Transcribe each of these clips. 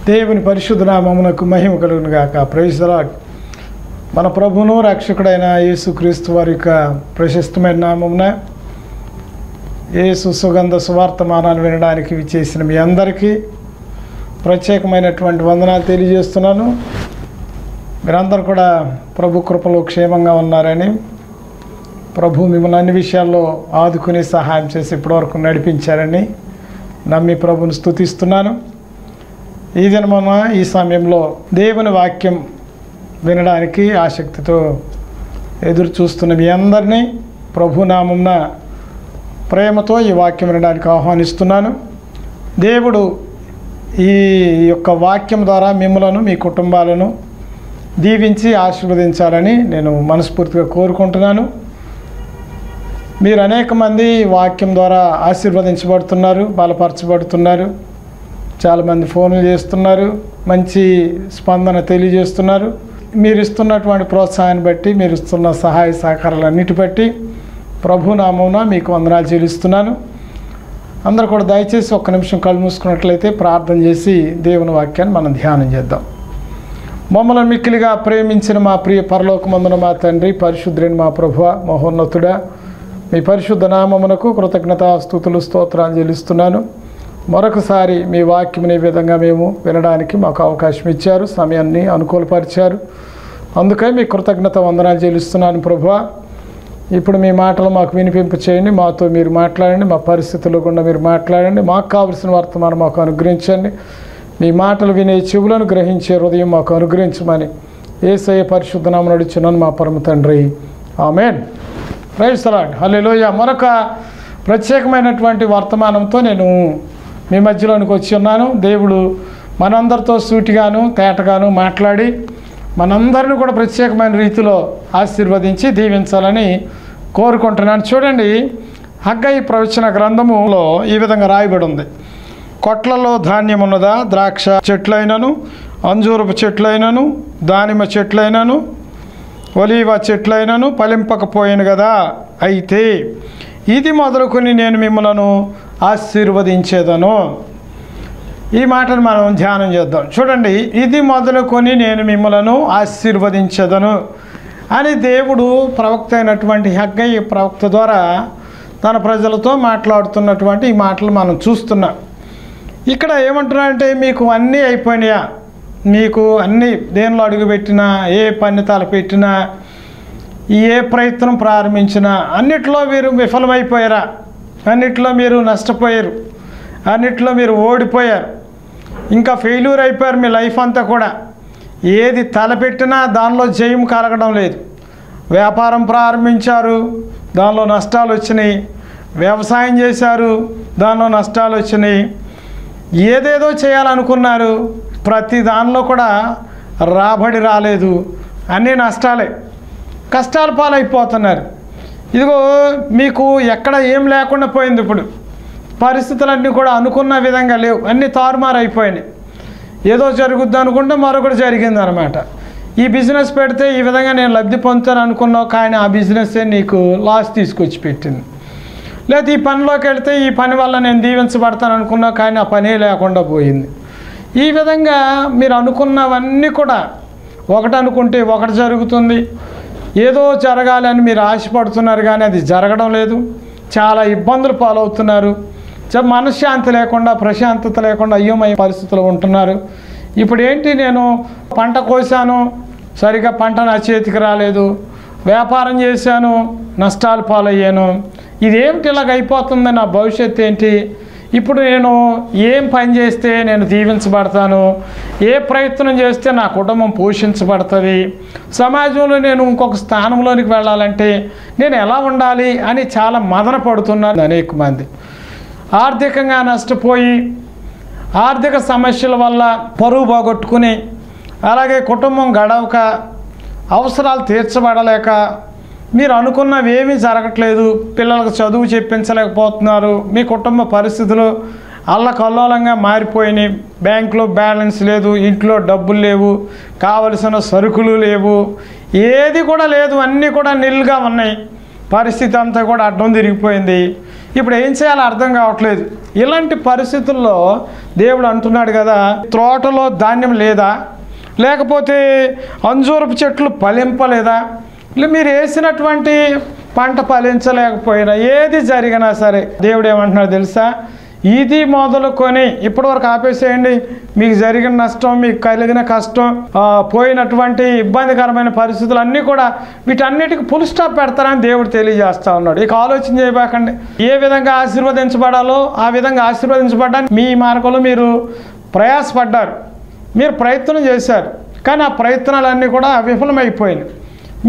దేవుని పరిశుద్ధ నామమునకు మహిమ కలుగును గాక. Praise the lord. మన ప్రభువును రక్షకుడైన యేసుక్రీస్తు వారి యొక్క ప్రశస్తమైన నామమున యేసు సుగంధ సువార్తమానాన్ని వినడానికి విచ్చేసిన మీ అందరికీ ప్రత్యేకమైనటువంటి వందనాలు తెలియజేస్తున్నాను. మీరందరూ కూడా ప్రభు కృపలో క్షేమంగా ఉన్నారని, ప్రభు మిమ్మల్ని అన్ని విషయాల్లో ఆదుకుని సహాయం చేసి ఇప్పటివరకు నడిపించారని నమ్మి ప్రభుని స్తుతిస్తున్నాను. ఈ దినమున ఈ సమయంలో దేవుని వాక్యం వినడానికి ఆసక్తితో ఎదురు చూస్తున్న మీ అందరినీ ప్రభు నామమున ప్రేమతో ఈ వాక్యం వినడానికి ఆహ్వానిస్తున్నాను. దేవుడు ఈ యొక్క వాక్యం ద్వారా మిమ్మలను మీ కుటుంబాలను దీవించి ఆశీర్వదించాలని నేను మనస్ఫూర్తిగా కోరుకుంటున్నాను. మీరు అనేక మంది వాక్యం ద్వారా ఆశీర్వదించబడుతున్నారు, బలపరచబడుతున్నారు. చాలామంది ఫోన్లు చేస్తున్నారు, మంచి స్పందన తెలియజేస్తున్నారు. మీరు ఇస్తున్నటువంటి ప్రోత్సాహాన్ని బట్టి, మీరు ఇస్తున్న సహాయ సహకారాలన్నిటి బట్టి ప్రభు నామమున మీకు వందనాలు చెల్లిస్తున్నాను. అందరూ కూడా దయచేసి ఒక్క నిమిషం కళ్ళు మూసుకున్నట్లయితే ప్రార్థన చేసి దేవుని వాక్యాన్ని మనం ధ్యానం చేద్దాం. మమ్మల్ని మిక్కిలిగా ప్రేమించిన మా ప్రియ పరలోకమందున మా తండ్రి, పరిశుద్ధుడైన మా ప్రభువా, మహోన్నతుడా, మీ పరిశుద్ధ నామమునకు కృతజ్ఞతాస్తుతులు స్తోత్రాలు చెల్లిస్తున్నాను. మరొకసారి మీ వాక్యం ఈ విధంగా మేము వినడానికి మాకు అవకాశం ఇచ్చారు, సమయాన్ని అనుకూలపరిచారు. అందుకై మీ కృతజ్ఞత వందనాలు చెల్లిస్తున్నాను ప్రభువా. ఇప్పుడు మీ మాటలు మాకు వినిపింపు చేయండి, మాతో మీరు మాట్లాడండి, మా పరిస్థితుల్లో గుండా మీరు మాట్లాడండి, మాకు కావలసిన వర్తమానం మాకు అనుగ్రహించండి. మీ మాటలు వినే చెవులను గ్రహించే హృదయం మాకు అనుగ్రహించమని యేసయ్య పరిశుద్ధ నామమున అడుగుచున్నాను మా పరమ తండ్రి, amen. Praise the lord. Hallelujah. మరొక ప్రత్యేకమైనటువంటి వర్తమానంతో నేను మీ మధ్యలోనికి వచ్చి ఉన్నాను. దేవుడు మనందరితో సూటిగాను తేటగాను మాట్లాడి మనందరిని కూడా ప్రత్యేకమైన రీతిలో ఆశీర్వదించి దీవించాలని కోరుకుంటున్నాను. చూడండి, హగ్గయి ప్రవచన గ్రంథములో ఈ విధంగా రాయబడి ఉంది. కొట్లలో ధాన్యం ఉన్నదా? ద్రాక్ష చెట్లైనను, అంజూరపు చెట్లైనను, దానిమ్మ చెట్లైనను, ఒలీవ చెట్లైనను ఫలింపకపోయాను కదా. అయితే ఇది మొదలుకొని నేను మిమ్మలను ఆశీర్వదించేదను. ఈ మాటను మనం ధ్యానం చేద్దాం. చూడండి, ఇది మొదలుకొని నేను మిమ్మలను ఆశీర్వదించేదను అని దేవుడు ప్రవక్త అయినటువంటి హగ్గయి ప్రవక్త ద్వారా తన ప్రజలతో మాట్లాడుతున్నటువంటి ఈ మాటలు మనం చూస్తున్నాం. ఇక్కడ ఏమంటున్నారంటే, మీకు అన్నీ అయిపోయినాయా? మీకు అన్నీ దేనిలో అడుగుపెట్టినా, ఏ పని తలపెట్టినా, ఏ ప్రయత్నం ప్రారంభించినా అన్నిట్లో మీరు విఫలమైపోయారా? అన్నిట్లో మీరు నష్టపోయారు, అన్నిట్లో మీరు ఓడిపోయారు, ఇంకా ఫెయిల్యూర్ అయిపోయారు. మీ లైఫ్ అంతా కూడా ఏది తలపెట్టినా దానిలో జయం కలగడం లేదు. వ్యాపారం ప్రారంభించారు, దానిలో నష్టాలు వచ్చినాయి. వ్యవసాయం చేశారు, దానిలో నష్టాలు వచ్చినాయి. ఏదేదో చేయాలనుకున్నారు, ప్రతి దానిలో కూడా రాబడి రాలేదు, అన్నీ నష్టాలే, కష్టాల పాలైపోతున్నారు. ఇదిగో మీకు ఎక్కడ ఏం లేకుండా పోయింది. ఇప్పుడు పరిస్థితులన్నీ కూడా అనుకున్న విధంగా లేవు, అన్నీ తారుమారైపోయినాయి. ఏదో జరుగుద్ది అనుకుంటే మరొకటి జరిగింది అనమాట. ఈ బిజినెస్ పెడితే ఈ విధంగా నేను లబ్ధి పొందుతాను అనుకున్నావు, కానీ ఆ బిజినెస్సే నీకు లాస్ తీసుకొచ్చి పెట్టింది. లేదా ఈ పనిలోకి వెళ్తే ఈ పని వల్ల నేను దీవించబడతాను అనుకున్నావు, కానీ ఆ పనే లేకుండా పోయింది. ఈ విధంగా మీరు అనుకున్నవన్నీ కూడా ఒకటి అనుకుంటే ఒకటి జరుగుతుంది. ఏదో జరగాలి అని మీరు ఆశపడుతున్నారు, కానీ అది జరగడం లేదు. చాలా ఇబ్బందులు పాలవుతున్నారు. మనశ్శాంతి లేకుండా, ప్రశాంతత లేకుండా అయ్యోమయ్యే పరిస్థితులు ఉంటున్నారు. ఇప్పుడు ఏంటి, నేను పంట కోసాను, సరిగా పంట నా చేతికి రాలేదు, వ్యాపారం చేశాను, నష్టాలు పాలయ్యాను, ఇదేమిటి ఇలాగ అయిపోతుంది, నా భవిష్యత్తు ఏంటి, ఇప్పుడు నేను ఏం పని చేస్తే నేను దీవించబడతాను, ఏ ప్రయత్నం చేస్తే నా కుటుంబం పోషించబడుతుంది, సమాజంలో నేను ఇంకొక స్థానంలోనికి వెళ్ళాలంటే నేను ఎలా ఉండాలి అని చాలా మదన పడుతున్నారు అనేక మంది. ఆర్థికంగా నష్టపోయి, ఆర్థిక సమస్యల వల్ల పరువు పోగొట్టుకుని, అలాగే కుటుంబం గడవక, అవసరాలు తీర్చబడలేక, మీరు అనుకున్నవి ఏమీ జరగట్లేదు, పిల్లలకు చదువు చెప్పించలేకపోతున్నారు, మీ కుటుంబ పరిస్థితులు అల్లకల్లోలంగా మారిపోయినాయి, బ్యాంకులో బ్యాలెన్స్ లేదు, ఇంట్లో డబ్బులు లేవు, కావలసిన సరుకులు లేవు, ఏది కూడా లేదు, అన్నీ కూడా నిల్గా ఉన్నాయి. పరిస్థితి అంతా కూడా అడ్డం తిరిగిపోయింది. ఇప్పుడు ఏం చేయాలో అర్థం కావట్లేదు. ఇలాంటి పరిస్థితుల్లో దేవుడు అంటున్నాడు కదా, తోటలో ధాన్యం లేదా, లేకపోతే అంజూరపు చెట్లు ఫలింపలేదా, మీరు వేసినటువంటి పంట ఫలించలేకపోయినా, ఏది జరిగినా సరే దేవుడు ఏమంటున్నాడు తెలుసా, ఇది మొదలుకొని ఇప్పటివరకు ఆపేసేయండి. మీకు జరిగిన నష్టం, మీకు కలిగిన కష్టం, పోయినటువంటి ఇబ్బందికరమైన పరిస్థితులు అన్నీ కూడా వీటన్నిటికి ఫుల్ స్టాప్ పెడతారని దేవుడు తెలియజేస్తూ ఉన్నాడు. ఇక ఆలోచన చేయబాకండి. ఏ విధంగా ఆశీర్వదించబడాలో ఆ విధంగా ఆశీర్వదించబడ్డానికి మీ మార్గంలో మీరు ప్రయాసపడ్డారు, మీరు ప్రయత్నం చేశారు, కానీ ఆ ప్రయత్నాలన్నీ కూడా విఫలమైపోయినాయి.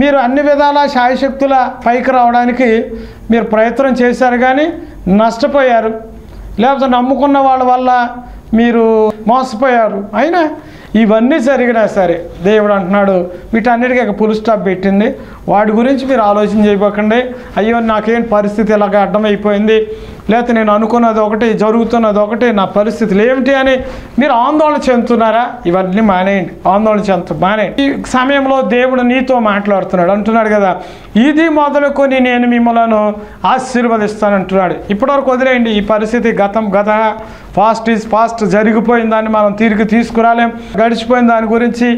మీరు అన్ని విధాల శాయశక్తుల పైకి రావడానికి మీరు ప్రయత్నం చేశారు, కానీ నష్టపోయారు. లేకపోతే నమ్ముకున్న వాళ్ళ వల్ల మీరు మోసపోయారు. అయినా ఇవన్నీ జరిగినా సరే దేవుడు అంటున్నాడు, వీటన్నిటికీ ఒక ఫుల్ స్టాప్ పెట్టింది. వాటి గురించి మీరు ఆలోచన చేయబోకండి. అయ్యో నాకేం పరిస్థితి ఇలాగ అడ్డమైపోయింది, లేకపోతే నేను అనుకున్నది ఒకటి జరుగుతున్నది ఒకటి, నా పరిస్థితులు ఏమిటి అని మీరు ఆందోళన చెందుతున్నారా? ఇవన్నీ మానేయండి, ఆందోళన మానేయండి. ఈ సమయంలో దేవుడు నీతో మాట్లాడుతున్నాడు. అంటున్నాడు కదా, ఇది మొదలుకొని నేను మిమ్మల్ని ఆశీర్వదిస్తానంటున్నాడు. ఇప్పటివరకు వదిలేయండి ఈ పరిస్థితి. గత ఫాస్ట్ ఈజ్ ఫాస్ట్, జరిగిపోయిన దాన్ని మనం తిరిగి తీసుకురాలేం. గడిచిపోయిన దాని గురించి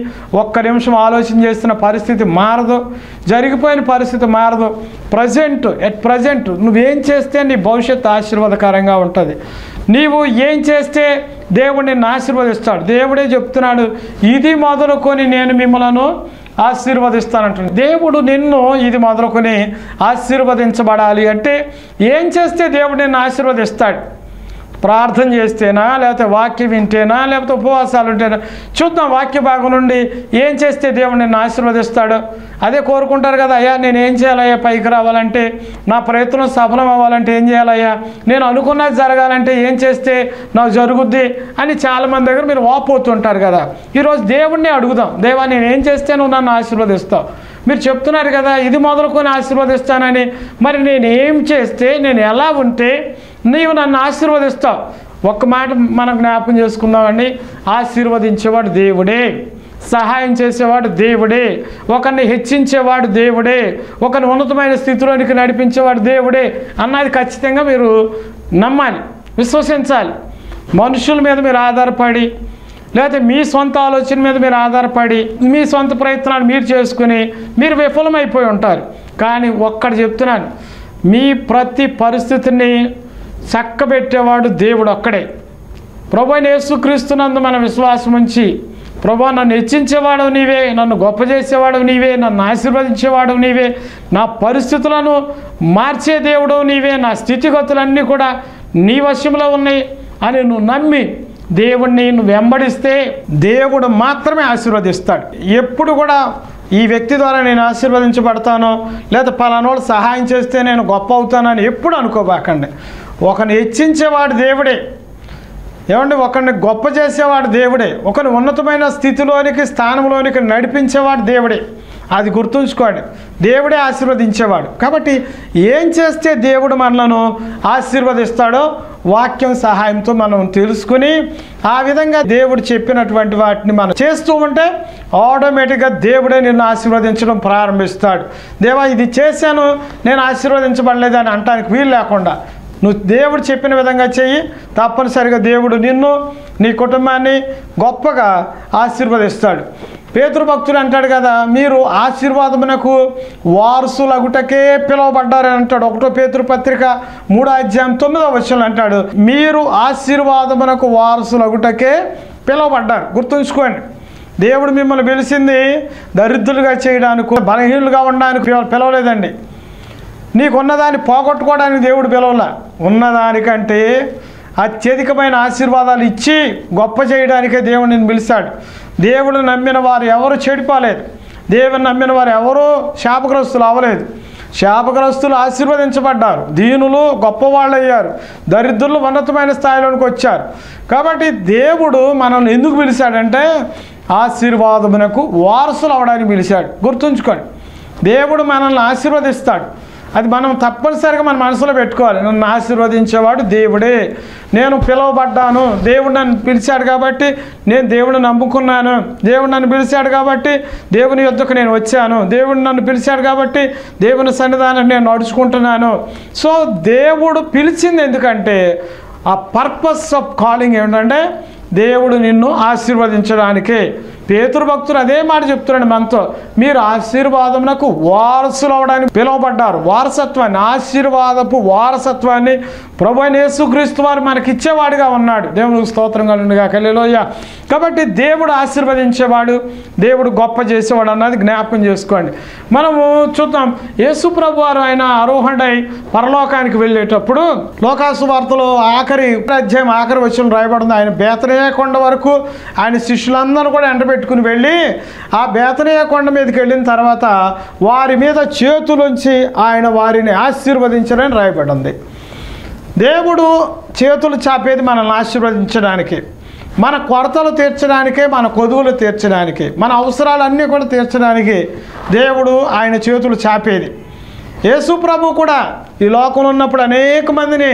ఒక్క నిమిషం ఆలోచన చేస్తున్న పరిస్థితి మారదు, జరిగిపోయిన పరిస్థితి మారదు. ప్రజెంట్ నువ్వేం చేస్తే నీ భవిష్యత్తు ఆశీర్వాదకరంగా ఉంటుంది. నీవు ఏం చేస్తే దేవుడు నిన్ను ఆశీర్వదిస్తాడు. దేవుడే చెప్తున్నాడు, ఇది మొదలుకొని నేను మిమ్మల్ని ఆశీర్వదిస్తానంటున్నాడు. దేవుడు నిన్ను ఇది మొదలుకొని ఆశీర్వదించబడాలి అంటే ఏం చేస్తే దేవుడు నిన్ను ఆశీర్వదిస్తాడు? ప్రార్థన చేస్తేనా, లేకపోతే వాక్యం వింటేనా, లేకపోతే ఉపవాసాలు ఉంటేనా? చూద్దాం వాక్య భాగం నుండి ఏం చేస్తే దేవుడు నిన్ను ఆశీర్వదిస్తాడు. అదే కోరుకుంటారు కదా, అయ్యా నేను ఏం చేయాలయ్యా పైకి రావాలంటే, నా ప్రయత్నం సఫలం అవ్వాలంటే ఏం చేయాలయ్యా, నేను అనుకున్నది జరగాలంటే ఏం చేస్తే నాకు జరుగుద్ది అని చాలామంది దగ్గర మీరు వాపోతుంటారు కదా. ఈరోజు దేవుడిని అడుగుదాం, దేవా నేను ఏం చేస్తే నువ్వు నన్ను ఆశీర్వదిస్తావు? మీరు చెప్తున్నారు కదా ఇది మొదలుకొని ఆశీర్వదిస్తానని. మరి నేను ఏం చేస్తే, నేను ఎలా ఉంటే నీవు నన్ను ఆశీర్వదిస్తావు? ఒక్క మాట మనం జ్ఞాపకం చేసుకుందామండి. ఆశీర్వదించేవాడు దేవుడే, సహాయం చేసేవాడు దేవుడే, ఒకరిని హెచ్చించేవాడు దేవుడే, ఒకరిని ఉన్నతమైన స్థితిలోనికి నడిపించేవాడు దేవుడే అన్నది ఖచ్చితంగా మీరు నమ్మాలి, విశ్వసించాలి. మనుషుల మీద మీరు ఆధారపడి, లేకపోతే మీ సొంత ఆలోచన మీద మీరు ఆధారపడి, మీ సొంత ప్రయత్నాలు మీరు చేసుకుని మీరు విఫలమైపోయి ఉంటారు. కానీ ఒక్కటి చెప్తున్నాను, మీ ప్రతి పరిస్థితిని చక్కబెట్టేవాడు దేవుడు ఒక్కడే. ప్రభువైన యేసుక్రీస్తునందు మన విశ్వాసం ఉంచి, ప్రభువా నన్ను హెచ్చించేవాడు నీవే, నన్ను గొప్ప చేసేవాడు నీవే, నన్ను ఆశీర్వదించేవాడు నీవే, నా పరిస్థితులను మార్చే దేవుడు నీవే, నా స్థితిగతులన్నీ కూడా నీ వశంలో ఉన్నాయి అని నువ్వు నమ్మి దేవుణ్ణి నువ్వు వెంబడిస్తే దేవుడు మాత్రమే ఆశీర్వదిస్తాడు. ఎప్పుడు కూడా ఈ వ్యక్తి ద్వారా నేను ఆశీర్వదించబడతానో, లేదా పలానోడు సహాయం చేస్తే నేను గొప్ప అవుతానని ఎప్పుడు అనుకోబాకండి. ఒకరిని హెచ్చించేవాడు దేవుడే, ఏమండి, ఒకరిని గొప్ప చేసేవాడు దేవుడే, ఒకరిని ఉన్నతమైన స్థితిలోనికి స్థానంలోనికి నడిపించేవాడు దేవుడే. అది గుర్తుంచుకోండి, దేవుడే ఆశీర్వదించేవాడు. కాబట్టి ఏం చేస్తే దేవుడు మనలను ఆశీర్వదిస్తాడో వాక్యం సహాయంతో మనం తెలుసుకుని ఆ విధంగా దేవుడు చెప్పినటువంటి వాటిని మనం చేస్తూ ఉంటే ఆటోమేటిక్గా దేవుడే నిన్ను ఆశీర్వదించడం ప్రారంభిస్తాడు. దేవా ఇది చేశాను నేను ఆశీర్వదించబడలేదు అని అంటానికి వీలు లేకుండా నువ్వు దేవుడు చెప్పిన విధంగా చెయ్యి, తప్పనిసరిగా దేవుడు నిన్ను నీ కుటుంబాన్ని గొప్పగా ఆశీర్వదిస్తాడు. పేతురు భక్తుడు అంటాడు కదా, మీరు ఆశీర్వాదమునకు వారసులగుటకే పిలువబడ్డారని అంటాడు. 1 పేతురు పత్రిక 3:9 అంటాడు, మీరు ఆశీర్వాదమునకు వారసులగుటకే పిలువబడ్డారు. గుర్తుంచుకోండి, దేవుడు మిమ్మల్ని పిలిచింది దరిద్రులుగా చేయడానికి, బలహీనులుగా ఉండడానికి పిలవలేదండి. నీకున్నదాన్ని పోగొట్టుకోవడానికి దేవుడు పిలవలా, ఉన్నదానికంటే అత్యధికమైన ఆశీర్వాదాలు ఇచ్చి గొప్ప చేయడానికే దేవుడు నిన్ను పిలిచాడు. దేవుడు నమ్మిన వారు ఎవరు చెడిపోలేదు, దేవుని నమ్మిన వారు ఎవరూ శాపగ్రస్తులు అవ్వలేదు. శాపగ్రస్తులు ఆశీర్వదించబడ్డారు, దీనులు గొప్పవాళ్ళు అయ్యారు, దరిద్రులు ఉన్నతమైన స్థాయిలోనికి వచ్చారు. కాబట్టి దేవుడు మనల్ని ఎందుకు పిలిచాడంటే ఆశీర్వాదమునకు వారసులు అవడానికి పిలిచాడు. గుర్తుంచుకోండి, దేవుడు మనల్ని ఆశీర్వదిస్తాడు. అది మనం తప్పనిసరిగా మన మనసులో పెట్టుకోవాలి. నన్ను ఆశీర్వదించేవాడు దేవుడే, నేను పిలువబడ్డాను, దేవుడు నన్ను పిలిచాడు కాబట్టి నేను దేవుడిని నమ్ముకున్నాను, దేవుడు నన్ను పిలిచాడు కాబట్టి దేవుని యొద్దకు నేను వచ్చాను, దేవుడు నన్ను పిలిచాడు కాబట్టి దేవుని సన్నిధానం నేను నడుచుకుంటున్నాను. సో దేవుడు పిలిచింది ఎందుకంటే ఆ పర్పస్ ఆఫ్ కాలింగ్ ఏమిటంటే దేవుడు నిన్ను ఆశీర్వదించడానికి. పేతురు భక్తులు అదే మాట చెప్తున్నాడు మనతో, మీరు ఆశీర్వాదమునకు వారసులు అవడానికి పిలువబడ్డారు. వారసత్వాన్ని, ఆశీర్వాదపు వారసత్వాన్ని ప్రభువైన యేసుక్రీస్తు వారు మనకిచ్చేవాడుగా ఉన్నాడు. దేవునికి స్తోత్రం కలుగునుగా. హల్లెలూయా. కాబట్టి దేవుడు ఆశీర్వదించేవాడు, దేవుడు గొప్ప చేసేవాడు అన్నది జ్ఞాపకం చేసుకోండి. మనము చూద్దాం, యేసు ప్రభు వారు ఆయన ఆరోహణై పరలోకానికి వెళ్ళేటప్పుడు లోకాసు వార్తలో ఆఖరి అధ్యాయం ఆఖరి వచనం రాయబడింది. ఆయన బేతనియా కొండ వరకు ఆయన శిష్యులందరూ కూడా ఎండబెట్టుకుని వెళ్ళి ఆ బేతనియా కొండ మీదకి వెళ్ళిన తర్వాత వారి మీద చేతులుంచి ఆయన వారిని ఆశీర్వదించారని రాయబడింది. దేవుడు చేతులు చాపేది మనల్ని ఆశీర్వదించడానికి, మన కొరతలు తీర్చడానికే, మన కొదువులు తీర్చడానికి, మన అవసరాలన్నీ కూడా తీర్చడానికి దేవుడు ఆయన చేతులు చాపేది. యేసు ప్రభు కూడా ఈ లోకంలో ఉన్నప్పుడు అనేక మందిని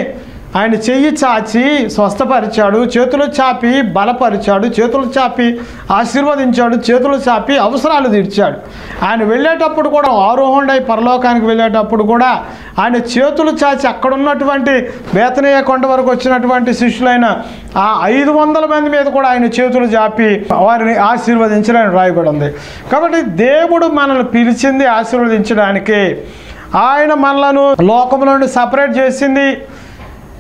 ఆయన చెయ్యి చాచి స్వస్థపరిచాడు, చేతులు చాపి బలపరిచాడు, చేతులు చాపి ఆశీర్వదించాడు, చేతులు చాపి అవసరాలు తీర్చాడు. ఆయన వెళ్ళేటప్పుడు కూడా ఆరోహణై పరలోకానికి వెళ్ళేటప్పుడు కూడా ఆయన చేతులు చాచి అక్కడ ఉన్నటువంటి బేతనియా కొండ వరకు వచ్చినటువంటి శిష్యులైన ఆ 500 మంది మీద కూడా ఆయన చేతులు చాపి వారిని ఆశీర్వదించడానికి రాయబడి ఉంది. కాబట్టి దేవుడు మనల్ని పిలిచింది ఆశీర్వదించడానికి. ఆయన మనలను లోకంలో నుండి సపరేట్ చేసింది,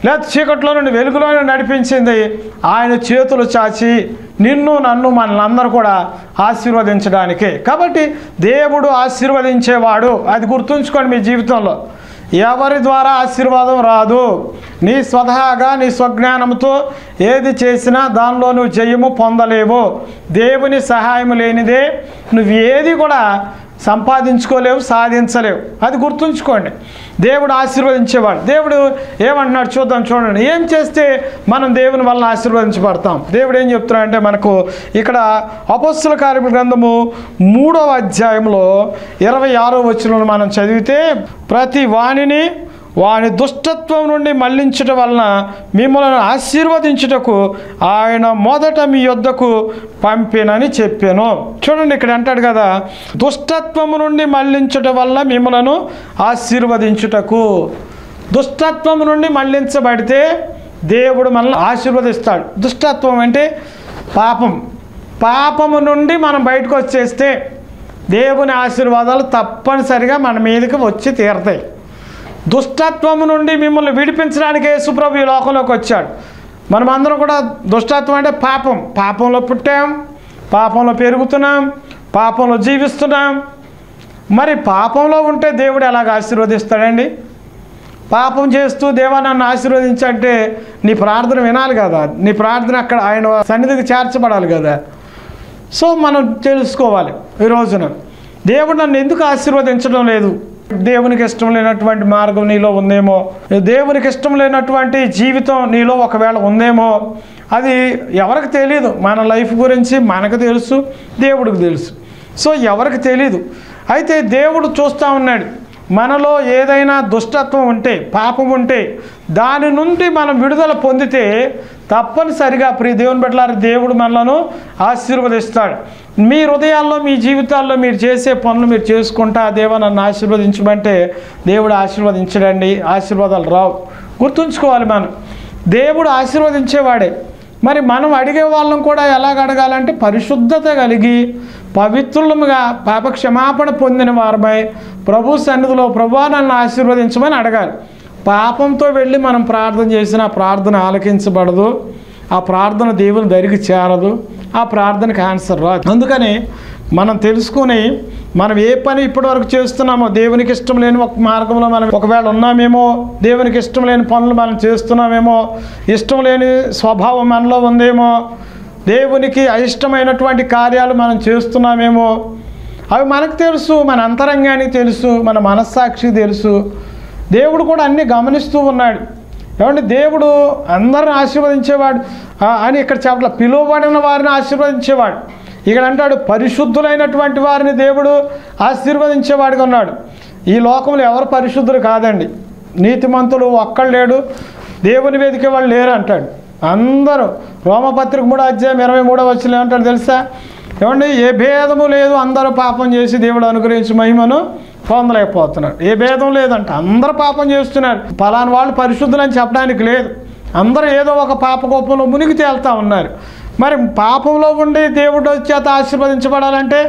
లేదా చీకట్లో నుండి వెలుగులోనే నడిపించింది ఆయన చేతులు చాచి నిన్ను నన్ను మనల్ని కూడా ఆశీర్వదించడానికే. కాబట్టి దేవుడు ఆశీర్వదించేవాడు, అది గుర్తుంచుకోండి. మీ జీవితంలో ఎవరి ద్వారా ఆశీర్వాదం రాదు. నీ స్వతహాగా నీ స్వజ్ఞానంతో ఏది చేసినా దానిలో నువ్వు జయము పొందలేవు. దేవుని సహాయం లేనిదే నువ్వు ఏది కూడా సంపాదించుకోలేవు, సాధించలేవు. అది గుర్తుంచుకోండి. దేవుడు ఆశీర్వదించేవాడు. దేవుడు ఏమంటున్నాడు చూద్దాం, చూడండి. ఏం చేస్తే మనం దేవుని వల్ల ఆశీర్వదించబడతాం? దేవుడు ఏం చెప్తున్నాడంటే మనకు ఇక్కడ అపోస్తల కార్యముల గ్రంథము 3వ అధ్యాయంలో 26వ వచనంలో మనం చదివితే, ప్రతి వాణిని వాని దుష్టత్వం నుండి మళ్లించటం వలన మిమ్మల్ని ఆశీర్వదించుటకు ఆయన మొదట మీ యొద్దకు పంపినని చెప్పాను. చూడండి, ఇక్కడ అంటాడు కదా, దుష్టత్వము నుండి మళ్లించటం వల్ల మిమ్మల్ని ఆశీర్వదించుటకు. దుష్టత్వం నుండి మళ్లించబడితే దేవుడు మనల్ని ఆశీర్వదిస్తాడు. దుష్టత్వం అంటే పాపం. పాపము నుండి మనం బయటకు వచ్చేస్తే దేవుని ఆశీర్వాదాలు తప్పనిసరిగా మన మీదకి వచ్చి తీరతాయి. దుష్టత్వము నుండి మిమ్మల్ని విడిపించడానికి యేసు ప్రభు ఈ లోకంలోకి వచ్చాడు. మనమందరం కూడా దుష్టత్వం అంటే పాపం. పాపంలో పుట్టాం, పాపంలో పెరుగుతున్నాం, పాపంలో జీవిస్తున్నాం. మరి పాపంలో ఉంటే దేవుడు ఎలాగ ఆశీర్వదిస్తాడండి? పాపం చేస్తూ దేవా నన్ను ఆశీర్వదించంటే నీ ప్రార్థన వినాలి కదా, నీ ప్రార్థన అక్కడ ఆయన సన్నిధికి చేర్చబడాలి కదా. సో మనం తెలుసుకోవాలి ఈ రోజున, దేవుడు నన్ను ఎందుకు ఆశీర్వదించడం లేదు? దేవునికి ఇష్టం లేనటువంటి మార్గం నీలో ఉందేమో, దేవునికి ఇష్టం లేనటువంటి జీవితం నీలో ఒకవేళ ఉందేమో. అది ఎవరికి తెలియదు. మన లైఫ్ గురించి మనకు తెలుసు, దేవుడికి తెలుసు. సో ఎవరికి తెలీదు. అయితే దేవుడు చూస్తూ ఉన్నాడు, మనలో ఏదైనా దుష్టత్వం ఉంటే, పాపం ఉంటే దాని నుండి మనం విడుదల పొందితే తప్పనిసరిగా ప్రియ దేవుని బిడ్డలారా దేవుడు మనలను ఆశీర్వదిస్తాడు. మీ హృదయాల్లో, మీ జీవితాల్లో మీరు చేసే పనులు మీరు చేసుకుంటా దేవా నన్ను ఆశీర్వదించమంటే దేవుడు ఆశీర్వదించడండి. ఆశీర్వాదాలు రావు. గుర్తుంచుకోవాలి, మనం దేవుడు ఆశీర్వదించేవాడే. మరి మనం అడిగే వాళ్ళం కూడా ఎలాగ అడగాలంటే పరిశుద్ధత కలిగి పవిత్రులముగా పాప క్షమాపణ పొందిన వారమై ప్రభు సన్నిధిలో ప్రభువా నన్ను ఆశీర్వదించమని అడగాలి. పాపంతో వెళ్ళి మనం ప్రార్థన చేసిన ఆ ప్రార్థన ఆలకించబడదు, ఆ ప్రార్థన దేవుని దరికి చేరదు, ఆ ప్రార్థనకి ఆన్సర్ రాదు. అందుకని మనం తెలుసుకుని మనం ఏ పని ఇప్పటివరకు చేస్తున్నామో దేవునికి ఇష్టం లేని ఒక మార్గంలో మనం ఒకవేళ ఉన్నామేమో, దేవునికి ఇష్టం లేని పనులు మనం చేస్తున్నామేమో, ఇష్టం లేని స్వభావం మనలో ఉందేమో, దేవునికి అయిష్టమైనటువంటి కార్యాలు మనం చేస్తున్నామేమో, అవి మనకు తెలుసు, మన అంతరంగానికి తెలుసు, మన మనస్సాక్షికి తెలుసు. దేవుడు కూడా అన్నీ గమనిస్తూ ఉన్నాడు. ఏమంటే దేవుడు అందరిని ఆశీర్వదించేవాడు అని ఇక్కడ చెప్పట్ల, పిలువబడిన వారిని ఆశీర్వదించేవాడు. ఇక్కడ అంటాడు పరిశుద్ధులైనటువంటి వారిని దేవుడు ఆశీర్వదించేవాడిగా ఉన్నాడు. ఈ లోకంలో ఎవరు పరిశుద్ధులు కాదండి. నీతిమంతులు ఒక్కడు లేడు, దేవుని వెతికే వాళ్ళు లేరు అంటాడు. అందరూ రోమపత్రిక 3:23 ఏమంటాడు తెలుసా? ఏమండి, ఏ భేదము లేదు, అందరూ పాపం చేసి దేవుడు అనుగ్రహించి మహిమను పొందలేకపోతున్నాడు. ఏ భేదం లేదంట, అందరూ పాపం చేస్తున్నారు. ఫలానా వాళ్ళు పరిశుద్ధులని చెప్పడానికి లేదు. అందరూ ఏదో ఒక పాప కోపంలో మునిగి తేలుతూ ఉన్నారు. మరి పాపంలో ఉండి దేవుడు చేత ఆశీర్వదించబడాలంటే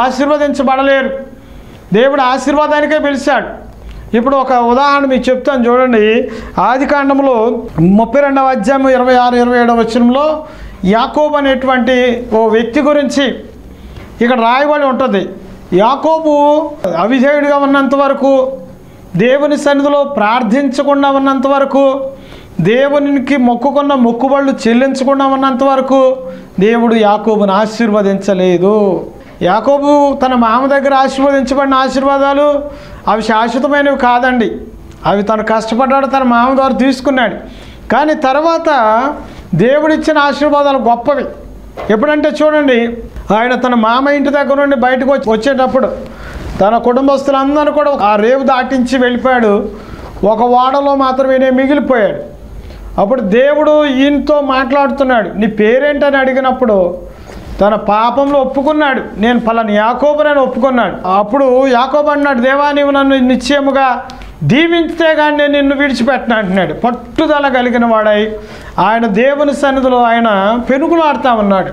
ఆశీర్వదించబడలేరు. దేవుడు ఆశీర్వాదానికే పిలిచాడు. ఇప్పుడు ఒక ఉదాహరణ మీకు చెప్తాను చూడండి. ఆదికాండంలో 32వ అధ్యాయం 26-27 వచనంలో యాకోబు అనేటువంటి ఓ వ్యక్తి గురించి ఇక్కడ రాయబడి ఉంటుంది. యాకోబు అవిధేయుడిగా ఉన్నంత వరకు, దేవుని సన్నిధిలో ప్రార్థించకుండా ఉన్నంత వరకు, దేవునికి మొక్కుకున్న మొక్కుబళ్ళు చెల్లించకుండా ఉన్నంత వరకు దేవుడు యాకోబును ఆశీర్వదించలేదు. యాకోబు తన మామ దగ్గర ఆశీర్వదించబడిన ఆశీర్వాదాలు అవి శాశ్వతమైనవి కాదండి. అవి తను కష్టపడ్డాడు, తన మామ ద్వారా తీసుకున్నాడు. కానీ తర్వాత దేవుడిచ్చిన ఆశీర్వాదాలు గొప్పవి. ఎప్పుడంటే చూడండి, ఆయన తన మామ ఇంటి దగ్గర నుండి బయటకు వచ్చేటప్పుడు తన కుటుంబస్తులందరూ కూడా ఆ రేవు దాటించి వెళ్ళిపోయాడు. ఒక ఓడలో మాత్రమే మిగిలిపోయాడు. అప్పుడు దేవుడు ఈయనతో మాట్లాడుతున్నాడు. నీ పేరేంటని అడిగినప్పుడు తన పాపంలో ఒప్పుకున్నాడు. నేను పలానా యాకోబునని ఒప్పుకున్నాడు. అప్పుడు యాకోబు అన్నాడు, దేవా నీవు నన్ను నిశ్చయముగా దీవించితే కానీ నేను నిన్ను విడిచిపెట్టను అంటున్నాడు. పట్టుదల కలిగిన వాడై ఆయన దేవుని సన్నిధిలో ఆయన పెనుగులాడుతూ ఉన్నాడు.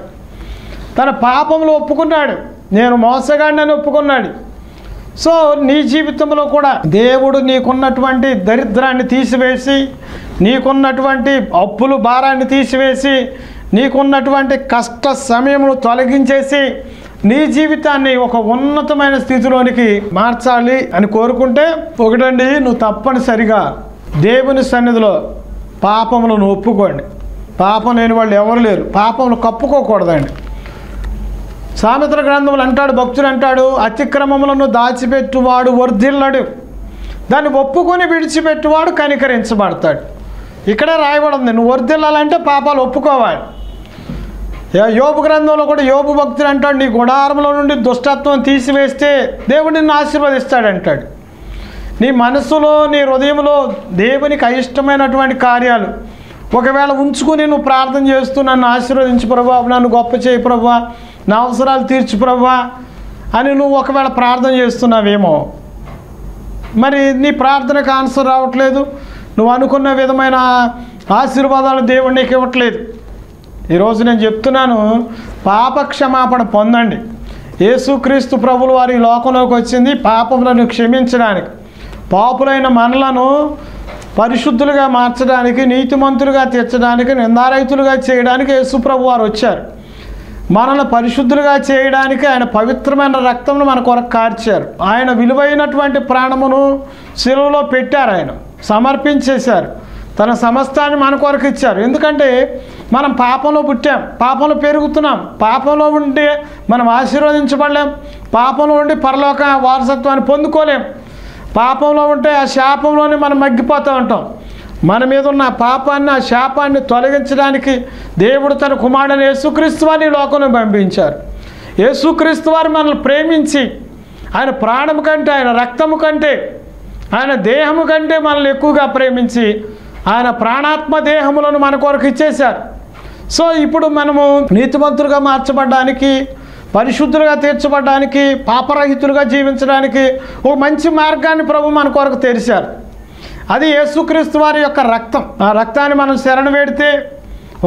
తన పాపంలో ఒప్పుకున్నాడు, నేను మోసగాడిని ఒప్పుకున్నాడు. సో నీ జీవితంలో కూడా దేవుడు నీకున్నటువంటి దరిద్రాన్ని తీసివేసి, నీకున్నటువంటి అప్పులు భారాన్ని తీసివేసి, నీకున్నటువంటి కష్ట సమయమును తొలగించేసి నీ జీవితాన్ని ఒక ఉన్నతమైన స్థితిలోనికి మార్చాలి అని కోరుకుంటే, ఒకటండి, నువ్వు తప్పనిసరిగా దేవుని సన్నిధిలో పాపములను ఒప్పుకోండి. పాపం లేని వాళ్ళు ఎవరు లేరు. పాపములు కప్పుకోకూడదండి. సామెతల గ్రంథములు అంటాడు, భక్తుడు అంటాడు, అతిక్రమములను దాచిపెట్టువాడు వర్ధిల్లడు, దాన్ని ఒప్పుకొని విడిచిపెట్టువాడు కనికరించబడతాడు. ఇక్కడే రాయబడి ఉంది, నువ్వు వర్ధిల్లాలంటే పాపాలు ఒప్పుకోవాలి. యోబు గ్రంథంలో కూడా యోబు భక్తుడు అంటాడు, నీ గుడారంలో నుండి దుష్టత్వం తీసివేస్తే దేవుడు నిన్ను ఆశీర్వదిస్తాడంటాడు. నీ మనసులో, నీ హృదయంలో దేవునికి అయిష్టమైనటువంటి కార్యాలు ఒకవేళ ఉంచుకుని నువ్వు ప్రార్థన చేస్తూ నన్ను ఆశీర్వదించు ప్రభువా, నన్ను గొప్ప చేయి ప్రభువా, నా అవసరాలు తీర్చు ప్రభువా అని నువ్వు ఒకవేళ ప్రార్థన చేస్తున్నావేమో, మరి నీ ప్రార్థనకు ఆన్సర్ రావట్లేదు, నువ్వు అనుకున్న విధమైన ఆశీర్వాదాలు దేవుడు నీకు ఇవ్వట్లేదు. ఈరోజు నేను చెప్తున్నాను, పాప క్షమాపణ పొందండి. యేసుక్రీస్తు ప్రభులు వారి లోకంలోకి వచ్చింది పాపములను క్షమించడానికి, పాపులైన మనలను పరిశుద్ధులుగా మార్చడానికి, నీతిమంతులుగా తీర్చడానికి, నిందారహితులుగా చేయడానికి యేసు ప్రభు వారు వచ్చారు. మనల్ని పరిశుద్ధులుగా చేయడానికి ఆయన పవిత్రమైన రక్తమును మన కొరకు కార్చారు. ఆయన విలువైనటువంటి ప్రాణమును శిలువలో పెట్టారు, ఆయన సమర్పించేశారు. తన సమస్తాన్ని మన కొరకు ఇచ్చారు. ఎందుకంటే మనం పాపంలో పుట్టాం, పాపంలో పెరుగుతున్నాం, పాపంలో ఉండి మనం ఆశీర్వదించబడలేం, పాపంలో ఉండి పరలోక వారసత్వాన్ని పొందుకోలేం. పాపంలో ఉంటే ఆ శాపంలోనే మనం మగ్గిపోతూ ఉంటాం. మన మీద ఉన్న పాపాన్ని, ఆ శాపాన్ని తొలగించడానికి దేవుడు తన కుమారుడైన యేసుక్రీస్తు వారిని లోకంలో పంపించారు. యేసుక్రీస్తు వారు మనల్ని ప్రేమించి ఆయన ప్రాణము కంటే, ఆయన రక్తము కంటే, ఆయన దేహము కంటే మనల్ని ఎక్కువగా ప్రేమించి ఆయన ప్రాణాత్మ దేహములను మన కొరకు ఇచ్చేశారు. సో ఇప్పుడు మనము నీతిమంతులుగా మార్చబడడానికి, పరిశుద్ధులుగా తీర్చబడడానికి, పాపరహితులుగా జీవించడానికి ఒక మంచి మార్గాన్ని ప్రభు మన కొరకు తెరిచారు. అది యేసుక్రీస్తు వారి యొక్క రక్తం. ఆ రక్తాన్ని మనం శరణ వేడితే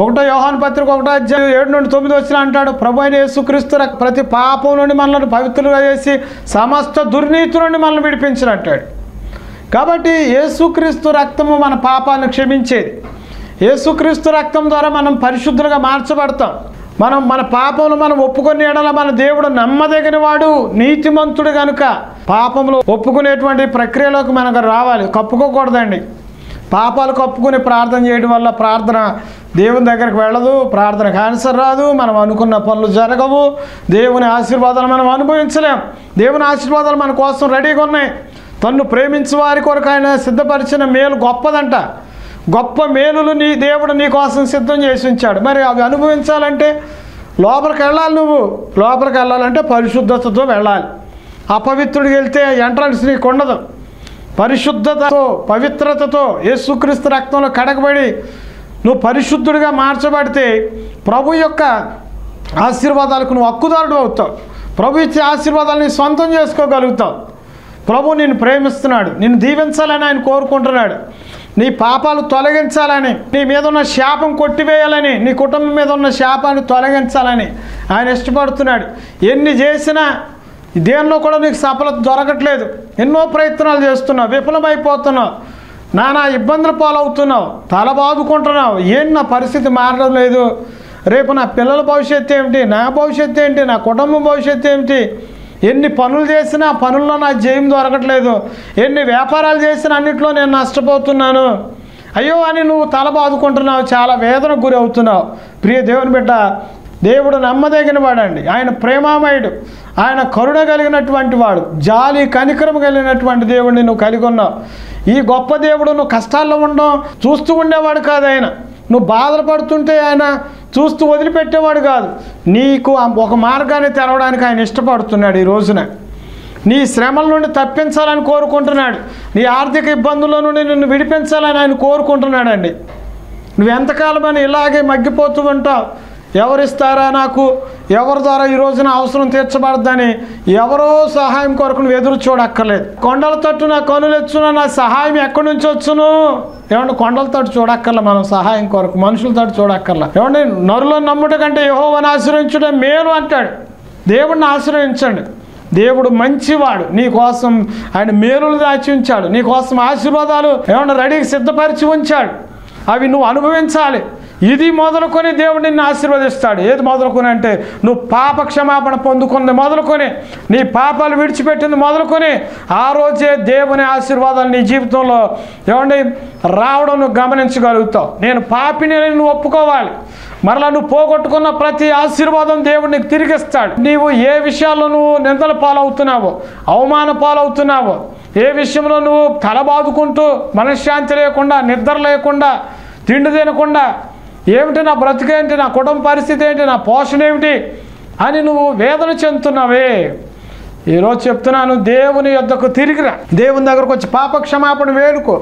1 యోహాను పత్రిక 1:7-9 అంటాడు, ప్రభు అయిన యేసుక్రీస్తు ప్రతి పాపం నుండి మనల్ని పవిత్రులుగా చేసి సమస్త దుర్నీతి నుండి మనల్ని విడిపించినట్టాడు. కాబట్టి యేసుక్రీస్తు రక్తము మన పాపాలను క్షమించేది. యేసుక్రీస్తు రక్తం ద్వారా మనం పరిశుద్ధులుగా మార్చబడతాం. మన పాపములు మనం ఒప్పుకునే ఎడల మన దేవుడు నమ్మదగిన వాడు, నీతిమంతుడు కనుక పాపములు ఒప్పుకునేటువంటి ప్రక్రియలోకి మనకు రావాలి. కప్పుకోకూడదండి. పాపాలు కప్పుకుని ప్రార్థన చేయడం వల్ల ప్రార్థన దేవుని దగ్గరికి వెళ్ళదు, ప్రార్థనకు ఆన్సర్ రాదు, మనం అనుకున్న పనులు జరగవు, దేవుని ఆశీర్వాదాలు మనం అనుభవించలేం. దేవుని ఆశీర్వాదాలు మన కోసం రెడీగా ఉన్నాయి. తన్ను ప్రేమించే వారి కొరకు ఆయన సిద్ధపరిచిన మేలు గొప్పదంట. గొప్ప మేలులు దేవుడు నీ కోసం సిద్ధం చేసి ఉంచాడు. మరి అవి అనుభవించాలంటే లోపలికి వెళ్ళాలి. నువ్వు లోపలికి వెళ్ళాలంటే పరిశుద్ధతతో వెళ్ళాలి. అపవిత్రుడికి వెళ్తే ఎంట్రన్స్ నీకు ఉండదు. పరిశుద్ధతతో, పవిత్రతతో, యేసుక్రీస్తు రక్తంలో కడగబడి నువ్వు పరిశుద్ధుడిగా మార్చబడితే ప్రభు యొక్క ఆశీర్వాదాలకు నువ్వు హక్కుదారుడు అవుతావు. ప్రభు ఇచ్చే ఆశీర్వాదాలని సొంతం చేసుకోగలుగుతావు. ప్రభు నిన్ను ప్రేమిస్తున్నాడు, నిన్ను దీవించాలని ఆయన కోరుకుంటున్నాడు. నీ పాపాలు తొలగించాలని, నీ మీద ఉన్న శాపం కొట్టివేయాలని, నీ కుటుంబం మీద ఉన్న శాపాన్ని తొలగించాలని ఆయన ఇష్టపడుతున్నాడు. ఎన్ని చేసినా దేనిలో కూడా నీకు సఫలత దొరకట్లేదు. ఎన్నో ప్రయత్నాలు చేస్తున్నావు, విఫలమైపోతున్నావు, నానా ఇబ్బందులు పాలవుతున్నావు, తల బాదుకుంటున్నావు. ఏంటి నా పరిస్థితి మారడం లేదు, రేపు నా పిల్లల భవిష్యత్తు ఏమిటి, నా భవిష్యత్తు ఏంటి, నా కుటుంబం భవిష్యత్తు ఏమిటి, ఎన్ని పనులు చేసినా పనుల్లో నా జయం దొరకట్లేదు, ఎన్ని వ్యాపారాలు చేసినా అన్నింటిలో నేను నష్టపోతున్నాను, అయ్యో అని నువ్వు తల బాదుకుంటున్నావు, చాలా వేదనకు గురి అవుతున్నావు. ప్రియ దేవుని బిడ్డ, దేవుడు నమ్మదగిన వాడండి. ఆయన ప్రేమామయుడు, ఆయన కరుణ కలిగినటువంటి వాడు, జాలి కనికరం కలిగినటువంటి దేవుడిని నువ్వు కలిగి ఉన్నావు. ఈ గొప్ప దేవుడు నువ్వు కష్టాల్లో ఉండడం చూస్తూ ఉండేవాడు కాదు. ఆయన నువ్వు బాధలు పడుతుంటే ఆయన చూస్తూ వదిలిపెట్టేవాడు కాదు. నీకు ఒక మార్గాన్ని తెరవడానికి ఆయన ఇష్టపడుతున్నాడు. ఈ రోజున నీ శ్రమల నుండి తప్పించాలని కోరుకుంటున్నాడు. నీ ఆర్థిక ఇబ్బందుల నుండి నిన్ను విడిపించాలని ఆయన కోరుకుంటున్నాడండి. నువ్వు ఎంతకాలమని ఇలాగే మగ్గిపోతూ ఉంటావు. ఎవరిస్తారా నాకు, ఎవరి ద్వారా ఈ రోజున అవసరం తీర్చబడద్దని ఎవరో సహాయం కొరకు నువ్వు ఎదురు చూడక్కర్లేదు. కొండల తట్టు నా కనులు ఎచ్చున, నా సహాయం ఎక్కడి నుంచి వచ్చును. ఏమంటే కొండల తట్టు చూడక్కర్లా మనం సహాయం కొరకు, మనుషుల తట్టు చూడక్కర్లా. ఏమంటే నరులను నమ్ముట కంటే యెహోవాను ఆశ్రయించడం మేలు అంటాడు. దేవుడిని ఆశ్రయించండి. దేవుడు మంచివాడు, నీ కోసం ఆయన మేలులు దాచి ఉంచాడు, నీ కోసం ఆశీర్వాదాలు ఏమన్నా రెడీకి సిద్ధపరిచి ఉంచాడు. అవి నువ్వు అనుభవించాలి. ఇది మొదలుకొని దేవుడు నిన్ను ఆశీర్వదిస్తాడు. ఏది మొదలుకొని అంటే నువ్వు పాప క్షమాపణ పొందుకున్నది మొదలుకొని, నీ పాపాలు విడిచిపెట్టింది మొదలుకొని, ఆ రోజే దేవుని ఆశీర్వాదాలు నీ జీవితంలో ఏమండి రావడం నువ్వు గమనించగలుగుతావు. నేను పాపిని నువ్వు ఒప్పుకోవాలి. మరలా నువ్వు పోగొట్టుకున్న ప్రతి ఆశీర్వాదం దేవుడు నీకు తిరిగిస్తాడు. నీవు ఏ విషయాల్లో నువ్వు నిందల పాలవుతున్నావో, అవమాన పాలవుతున్నావో, ఏ విషయంలో నువ్వు తలబాదుకుంటూ మనశ్శాంతి లేకుండా, నిద్ర లేకుండా, తిండి తినకుండా, ఏమిటి నా బ్రతికేంటి, నా కుటుంబ పరిస్థితి ఏంటి, నా పోషణ ఏమిటి అని నువ్వు వేదన చెందుతున్నావే, ఈరోజు చెప్తున్నాను, దేవుని యొద్దకు తిరిగిరా. దేవుని దగ్గరకు వచ్చి పాప క్షమాపణ వేడుకో.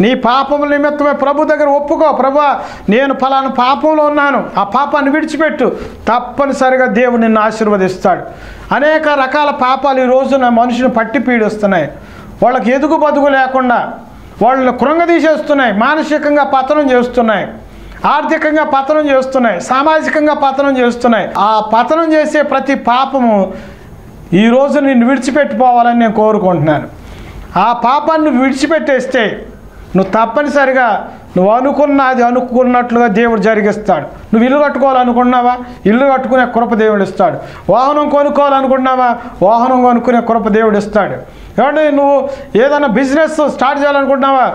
నీ పాపముల నిమిత్తమే ప్రభు దగ్గర ఒప్పుకో. ప్రభువా, నేను ఫలానా పాపంలో ఉన్నాను, ఆ పాపాన్ని విడిచిపెట్టు. తప్పనిసరిగా దేవుడు నిన్ను ఆశీర్వదిస్తాడు. అనేక రకాల పాపాలు ఈ రోజున మనుషుని పట్టి పీడిస్తున్నాయి. వాళ్ళకి ఎదుగు బదుగు లేకుండా వాళ్ళని కృంగదీసేస్తున్నాయి, మానసికంగా పతనం చేస్తున్నాయి, ఆర్థికంగా పతనం చేస్తున్నాయి, సామాజికంగా పతనం చేస్తున్నాయి. ఆ పతనం చేసే ప్రతి పాపము ఈరోజు నిన్ను విడిచిపెట్టిపోవాలని నేను కోరుకుంటున్నాను. ఆ పాపాన్ని నువ్వు విడిచిపెట్టేస్తే నువ్వు తప్పనిసరిగా నువ్వు అనుకున్నట్లుగా దేవుడు జరిగిస్తాడు. నువ్వు ఇల్లు కట్టుకోవాలనుకున్నావా, ఇల్లు కట్టుకునే కృప దేవుడు ఇస్తాడు. వాహనం కొనుక్కోవాలనుకున్నావా, వాహనం కొనుక్కునే కృప దేవుడు ఇస్తాడు. ఏమంటే నువ్వు ఏదైనా బిజినెస్ స్టార్ట్ చేయాలనుకుంటున్నావా,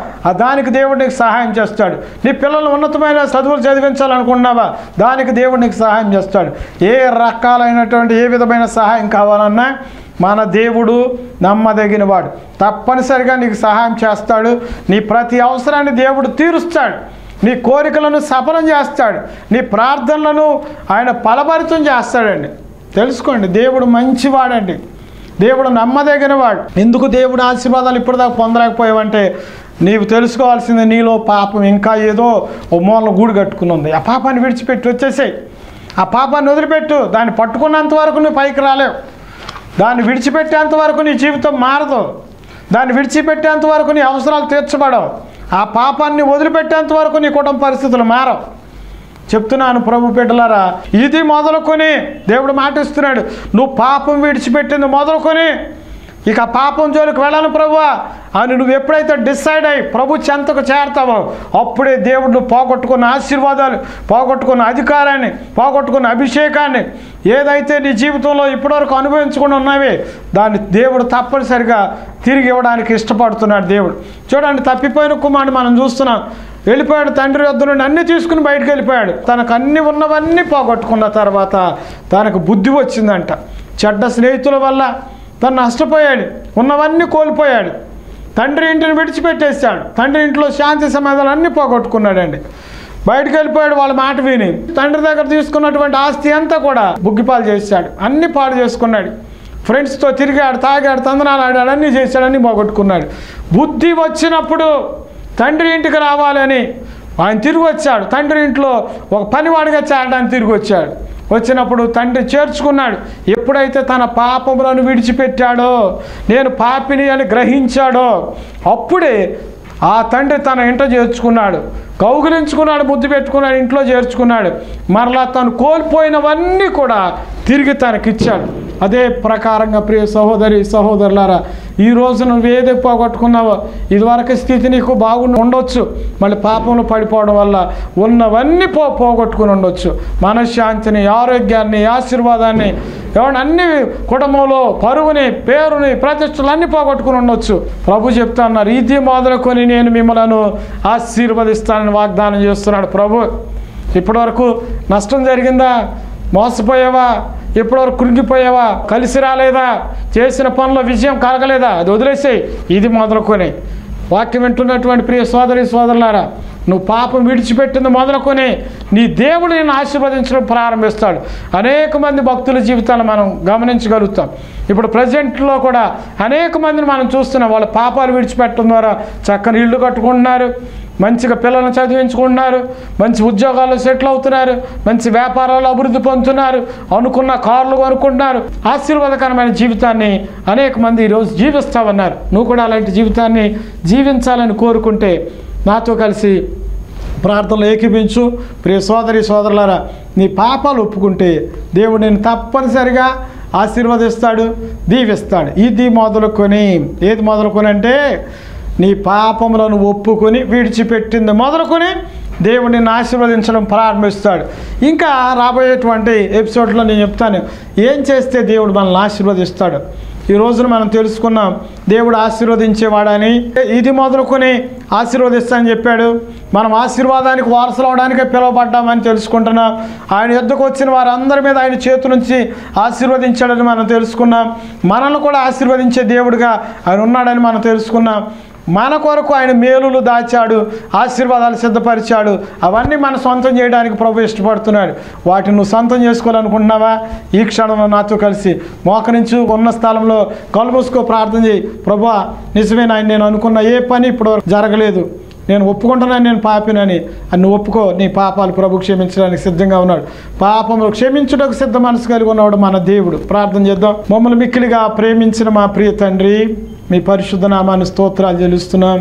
దానికి దేవుడు నీకు సహాయం చేస్తాడు. నీ పిల్లలను ఉన్నతమైన చదువులు చదివించాలనుకుంటున్నావా, దానికి దేవుడు నీకు సహాయం చేస్తాడు. ఏ రకాలైనటువంటి ఏ విధమైన సహాయం కావాలన్నా మన దేవుడు నమ్మదగిన వాడు, తప్పనిసరిగా నీకు సహాయం చేస్తాడు. నీ ప్రతి అవసరాన్ని దేవుడు తీరుస్తాడు. నీ కోరికలను సఫలం చేస్తాడు. నీ ప్రార్థనలను ఆయన ఫలభరితం చేస్తాడండి. తెలుసుకోండి, దేవుడు మంచివాడండి, దేవుడు నమ్మదగిన వాడు. ఎందుకు దేవుడు ఆశీర్వాదాలు ఇప్పటిదాకా పొందలేకపోయావంటే నీవు తెలుసుకోవాల్సింది, నీలో పాపం ఇంకా ఏదో ఓ మూలను గూడు కట్టుకుని ఉంది. ఆ పాపాన్ని విడిచిపెట్టి వచ్చేసాయి. ఆ పాపాన్ని వదిలిపెట్టు. దాన్ని పట్టుకున్నంత వరకు నువ్వు పైకి రాలేవు. దాన్ని విడిచిపెట్టేంత వరకు నీ జీవితం మారదు. దాన్ని విడిచిపెట్టేంత వరకు నీ అవసరాలు తీర్చబడవు. ఆ పాపాన్ని వదిలిపెట్టేంత వరకు నీ కుటుంబ పరిస్థితులు మారవు. చెప్తున్నాను ప్రభు బిడ్డలారా, ఇది మొదలుకొని దేవుడు మాటిస్తున్నాడు. నువ్వు పాపం విడిచిపెట్టింది మొదలుకొని ఇక పాపం జోలికి వెళ్ళను ప్రభువా అని నువ్వు ఎప్పుడైతే డిసైడ్ అయ్యి ప్రభు చెంతకు చేరతావో అప్పుడే దేవుడు నువ్వు పోగొట్టుకున్న ఆశీర్వాదాలు, పోగొట్టుకున్న అధికారాన్ని, పోగొట్టుకున్న అభిషేకాన్ని, ఏదైతే నీ జీవితంలో ఇప్పటివరకు అనుభవించకుండా ఉన్నావే దాన్ని దేవుడు తప్పనిసరిగా తిరిగి ఇవ్వడానికి ఇష్టపడుతున్నాడు. దేవుడు చూడండి, తప్పిపోయిన కుమారుడు మనం చూస్తున్నాం. వెళ్ళిపోయాడు, తండ్రి యొద్ద నుండి అన్నీ తీసుకుని బయటకు వెళ్ళిపోయాడు. తనకు అన్నీ ఉన్నవన్నీ పోగొట్టుకున్న తర్వాత తనకు బుద్ధి వచ్చిందంట. చెడ్డ స్నేహితుల వల్ల తను నష్టపోయాడు, ఉన్నవన్నీ కోల్పోయాడు. తండ్రి ఇంటిని విడిచిపెట్టేశాడు. తండ్రి ఇంట్లో శాంతి సమాధానాలు అన్నీ పోగొట్టుకున్నాడండి. బయటకు వెళ్ళిపోయాడు వాళ్ళ మాట విని. తండ్రి దగ్గర తీసుకున్నటువంటి ఆస్తి అంతా కూడా బుగ్గిపాలు చేశాడు, అన్ని పాడు చేసుకున్నాడు. ఫ్రెండ్స్తో తిరిగాడు, తాగాడు, తందనాలు ఆడాడు, అన్నీ చేశాడు, అన్నీ పోగొట్టుకున్నాడు. బుద్ధి వచ్చినప్పుడు తండ్రి ఇంటికి రావాలని ఆయన తిరిగి వచ్చాడు. తండ్రి ఇంట్లో ఒక పనివాడిగా చేరడానికి తిరిగి వచ్చాడు. వచ్చినప్పుడు తండ్రి చేర్చుకున్నాడు. ఎప్పుడైతే తన పాపములను విడిచిపెట్టాడో, నేను పాపిని అని గ్రహించాడో, అప్పుడే ఆ తండ్రి తన ఇంట చేర్చుకున్నాడు, కౌగిలించుకున్నాడు, ముద్దు పెట్టుకున్నాడు, ఇంట్లో చేర్చుకున్నాడు. మరలా తను కోల్పోయినవన్నీ కూడా తిరిగి తనకిచ్చాడు. అదే ప్రకారంగా ప్రియ సహోదరి సహోదరులారా, ఈరోజు నువ్వు ఏది పోగొట్టుకున్నావో, ఇదివరకు స్థితి నీకు బాగుండి ఉండొచ్చు, మళ్ళీ పాపంలో పడిపోవడం వల్ల ఉన్నవన్నీ పోగొట్టుకుని ఉండొచ్చు. మనశ్శాంతిని, ఆరోగ్యాన్ని, ఆశీర్వాదాన్ని, ఎవరిని అన్ని కుటుంబంలో పరువుని, పేరుని, ప్రతిష్టలు అన్నీ పోగొట్టుకుని ఉండొచ్చు. ప్రభు చెప్తా ఉన్నారు, ఇది మొదలుకొని నేను మిమ్మల్ని ఆశీర్వదిస్తానని వాగ్దానం చేస్తున్నాడు ప్రభు. ఇప్పటివరకు నష్టం జరిగిందా? మోసపోయావా? ఎప్పటివరకు కృంగిపోయావా? కలిసి రాలేదా? చేసిన పనుల విజయం కలగలేదా? అది వదిలేసేయి. ఇది మొదలుకొని వాక్యం వింటున్నటువంటి ప్రియ సోదరి సోదరులారా, నువ్వు పాపం విడిచిపెట్టింది మొదలుకొని నీ దేవుడు నేను ఆశీర్వదించడం ప్రారంభిస్తాడు. అనేక మంది భక్తుల జీవితాలు మనం గమనించగలుగుతాం. ఇప్పుడు ప్రజెంట్లో కూడా అనేక మందిని మనం చూస్తున్నాం. వాళ్ళ పాపాలు విడిచిపెట్టడం ద్వారా చక్కని ఇళ్ళు కట్టుకుంటున్నారు, మంచిగా పిల్లలను చదివించుకుంటున్నారు, మంచి ఉద్యోగాల్లో సెటిల్ అవుతున్నారు, మంచి వ్యాపారాలు అభివృద్ధి పొందుతున్నారు, అనుకున్న కార్లు కొనుక్కుంటున్నారు. ఆశీర్వాదకరమైన జీవితాన్ని అనేక మంది ఈరోజు జీవిస్తూ ఉన్నారు. నువ్వు కూడా అలాంటి జీవితాన్ని జీవించాలని కోరుకుంటే నాతో కలిసి ప్రార్థనలు ఏకీపించు. ప్రియ సోదరి సోదరులారా, నీ పాపాలు ఒప్పుకుంటే దేవుడు నేను తప్పనిసరిగా ఆశీర్వదిస్తాడు, దీవిస్తాడు. ఇది మొదలుకొని, ఏది మొదలుకొని అంటే నీ పాపములను ఒప్పుకొని విడిచిపెట్టింది మొదలుకొని దేవుడు నిన్ను ఆశీర్వదించడం ప్రారంభిస్తాడు. ఇంకా రాబోయేటువంటి ఎపిసోడ్లో నేను చెప్తాను ఏం చేస్తే దేవుడు మనల్ని ఆశీర్వదిస్తాడు. ఈ రోజున మనం తెలుసుకున్నాం దేవుడు ఆశీర్వదించేవాడని. ఇది మొదలుకొని ఆశీర్వదిస్తానని చెప్పాడు. మనం ఆశీర్వాదానికి వారసులు అవడానికే పిలువబడ్డామని తెలుసుకుంటున్నాం. ఆయన యొద్దకు వచ్చిన వారందరి మీద ఆయన చేతి నుంచి ఆశీర్వదించాడని మనం తెలుసుకున్నాం. మనల్ని కూడా ఆశీర్వదించే దేవుడిగా ఆయన ఉన్నాడని మనం తెలుసుకున్నాం. మన కొరకు ఆయన మేలులు దాచాడు, ఆశీర్వాదాలు సిద్ధపరిచాడు. అవన్నీ మన సొంతం చేయడానికి ప్రభు ఇష్టపడుతున్నాడు. వాటిని నువ్వు సొంతం చేసుకోవాలనుకుంటున్నావా? ఈ క్షణంలో నాతో కలిసి మోకరించు, ఉన్న స్థలంలో కళ్ళు మూసుకో, ప్రార్థన చేయి. ప్రభువా, నిజమే నాయన, నేను అనుకున్న ఏ పని ఇప్పటివరకు జరగలేదు, నేను ఒప్పుకుంటున్నాను నేను పాపినని. అని నువ్వు ఒప్పుకో. నీ పాపాలు ప్రభు క్షమించడానికి సిద్ధంగా ఉన్నాడు. పాపములు క్షమించుటకు సిద్ధ మనసు కలిగి ఉన్నవాడు మన దేవుడు. ప్రార్థన చేద్దాం. మమ్మల్ని మిక్కిలిగా ప్రేమించిన మా ప్రియ తండ్రి, మీ పరిశుద్ధ నామాన్ని స్తోత్రాలు చెల్లిస్తున్నాం.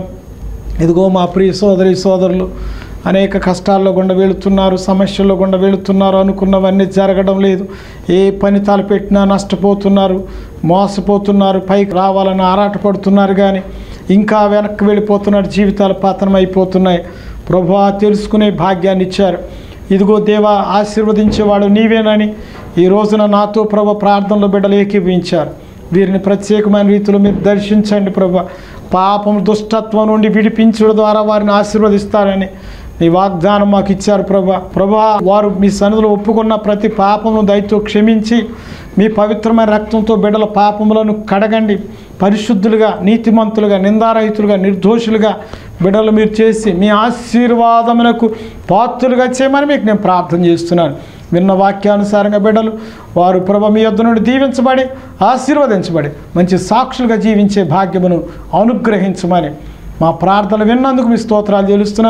ఇదిగో మా ప్రియ సోదరి సోదరులు అనేక కష్టాల్లో గుండా వెళుతున్నారు, సమస్యల్లో గుండా వెళుతున్నారు. అనుకున్నవన్నీ జరగడం లేదు. ఏ పని తలపెట్టినా నష్టపోతున్నారు, మోసపోతున్నారు. పైకి రావాలని ఆరాటపడుతున్నారు, కానీ ఇంకా వెనక్కి వెళ్ళిపోతున్నారు. జీవితాలు పతనం అయిపోతున్నాయి. ప్రభువా, తెలుసుకునే భాగ్యాన్ని ఇచ్చారు. ఇదిగో దేవా, ఆశీర్వదించేవాడు నీవేనని ఈ రోజున నాతో ప్రభు ప్రార్థనలో బిడ్డలు ఏకీభవించారు. వీరిని ప్రత్యేకమైన రీతిలో మీరు దర్శించండి ప్రభు. పాపం దుష్టత్వం నుండి విడిపించడం ద్వారా వారిని ఆశీర్వదిస్తారని నీ వాగ్దానం మాకు ఇచ్చారు ప్రభా. వారు మీ సన్నిధిలో ఒప్పుకున్న ప్రతి పాపమును దయతో క్షమించి మీ పవిత్రమైన రక్తంతో బిడ్డల పాపములను కడగండి. పరిశుద్ధులుగా, నీతిమంతులుగా, నిందారహితులుగా, నిర్దోషులుగా బిడ్డలు మీరు చేసి మీ ఆశీర్వాదమునకు పాత్రులుగా చేయమని మీకు నేను ప్రార్థన చేస్తున్నాను. విన్న వాక్యానుసారంగా బిడ్డలు వారు ప్రభు మీ యొద్ద నుండి దీవించబడి ఆశీర్వదించబడి మంచి సాక్షులుగా జీవించే భాగ్యమును అనుగ్రహించమని మా ప్రార్థనలు విన్నందుకు మీ స్తోత్రాలు చెల్లిస్తున్నా.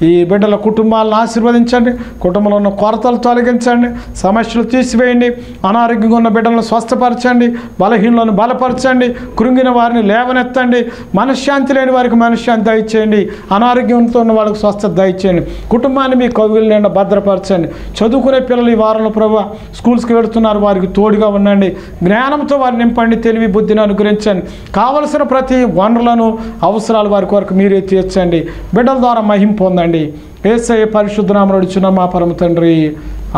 ఈ బిడ్డల కుటుంబాలను ఆశీర్వదించండి, కుటుంబంలో ఉన్న కొరతలు తొలగించండి, సమస్యలు తీసివేయండి, అనారోగ్యంగా ఉన్న బిడ్డలను స్వస్థపరచండి, బలహీనలను బలపరచండి, కృంగిన వారిని లేవనెత్తండి, మనశ్శాంతి లేని వారికి మనశ్శాంతి దయచేయండి, అనారోగ్యంతో ఉన్న వాళ్ళకి స్వస్థత దయచేయండి, కుటుంబాన్ని మీ కౌగిలి నిండా భద్రపరచండి. చదువుకునే పిల్లలు ఈ వారంలో ప్రభు స్కూల్స్కి వెళుతున్నారు, వారికి తోడుగా ఉండండి, జ్ఞానంతో వారిని నింపండి, తెలివి బుద్ధిని అనుగ్రహించండి. కావలసిన ప్రతి వనరులను అవసరాలు వారి కొరకు మీరే తీర్చండి. బిడ్డల ద్వారా మహిమ పొందండి. యేసయ్య పరిశుద్ధ నామమున అడుగుచున్నాం మా పరమ తండ్రి,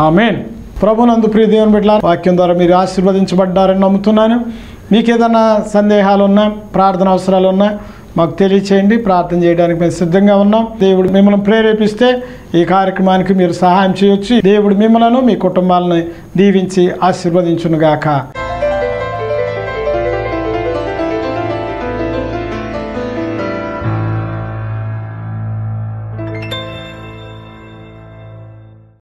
ఆమేన్. ప్రభునందు ప్రియ దేవుని బిడ్డలారా, వాక్యం ద్వారా మీరు ఆశీర్వదించబడ్డారని నమ్ముతున్నాను. మీకు ఏదైనా సందేహాలు ఉన్నా, ప్రార్థన అవసరాలు ఉన్నా మాకు తెలియచేయండి. ప్రార్థన చేయడానికి మేము సిద్ధంగా ఉన్నాం. దేవుడు మిమ్మల్ని ప్రేరేపిస్తే ఈ కార్యక్రమానికి మీరు సహాయం చేయొచ్చు. దేవుడు మిమ్మలను మీ కుటుంబాలను దీవించి ఆశీర్వదించునుగాక.